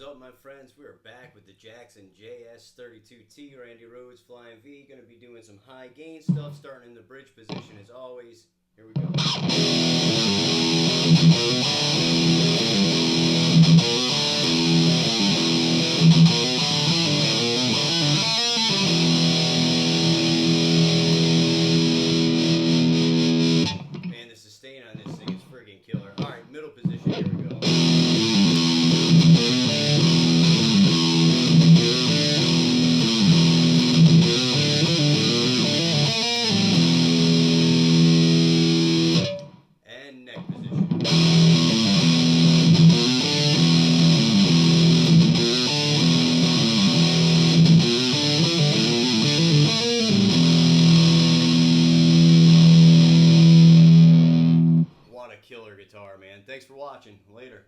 is up, my friends? We are back with the Jackson JS32T. Randy Rhoads Flying V. Going to be doing some high gain stuff, starting in the bridge position as always. Here we go. Man, the sustain on this thing is friggin' killer. Alright, middle position. Here we go. Killer guitar, man. Thanks for watching. Later.